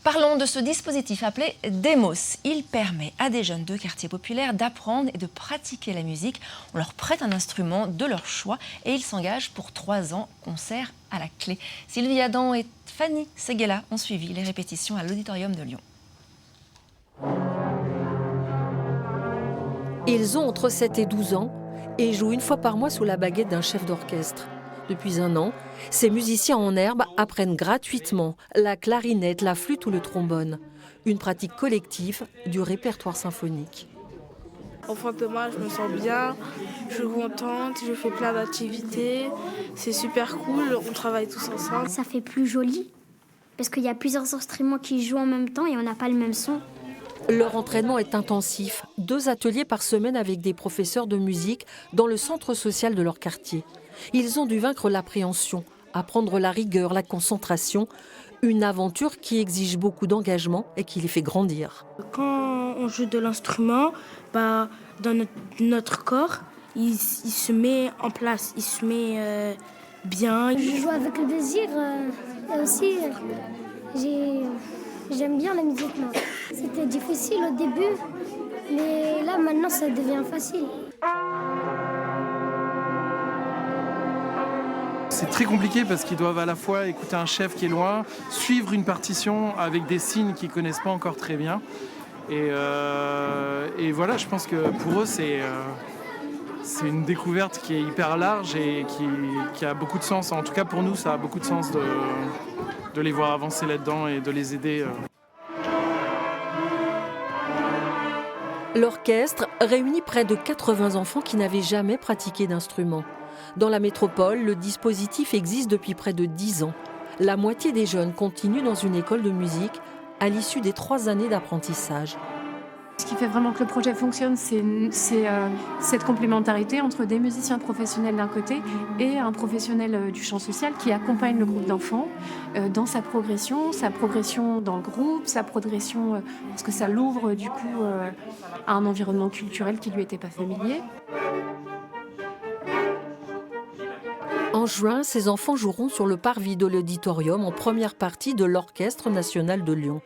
Parlons de ce dispositif appelé Demos. Il permet à des jeunes de quartiers populaires d'apprendre et de pratiquer la musique. On leur prête un instrument de leur choix et ils s'engagent pour 3 ans, concert à la clé. Sylvie Adam et Fanny Seguela ont suivi les répétitions à l'Auditorium de Lyon. Ils ont entre 7 et 12 ans et jouent une fois par mois sous la baguette d'un chef d'orchestre. Depuis 1 an, ces musiciens en herbe apprennent gratuitement la clarinette, la flûte ou le trombone. Une pratique collective du répertoire symphonique. Enfant de moi, je me sens bien, je suis contente, je fais plein d'activités. C'est super cool, on travaille tous ensemble. Ça fait plus joli parce qu'il y a plusieurs instruments qui jouent en même temps et on n'a pas le même son. Leur entraînement est intensif. 2 ateliers par semaine avec des professeurs de musique dans le centre social de leur quartier. Ils ont dû vaincre l'appréhension, apprendre la rigueur, la concentration. Une aventure qui exige beaucoup d'engagement et qui les fait grandir. Quand on joue de l'instrument, dans notre corps, il se met en place, il se met bien. Je joue avec le plaisir et aussi j'aime bien la musique. Moi. C'était difficile au début, mais là maintenant ça devient facile. C'est très compliqué parce qu'ils doivent à la fois écouter un chef qui est loin, suivre une partition avec des signes qu'ils ne connaissent pas encore très bien. Et voilà, je pense que pour eux, c'est une découverte qui est hyper large et qui a beaucoup de sens. En tout cas, pour nous, ça a beaucoup de sens de les voir avancer là-dedans et de les aider. L'orchestre réunit près de 80 enfants qui n'avaient jamais pratiqué d'instrument. Dans la métropole, le dispositif existe depuis près de 10 ans. La moitié des jeunes continuent dans une école de musique à l'issue des 3 années d'apprentissage. Ce qui fait vraiment que le projet fonctionne, c'est cette complémentarité entre des musiciens professionnels d'un côté et un professionnel du chant social qui accompagne le groupe d'enfants dans sa progression dans le groupe, sa progression parce que ça l'ouvre du coup à un environnement culturel qui lui était pas familier. En juin, ces enfants joueront sur le parvis de l'Auditorium en première partie de l'Orchestre national de Lyon.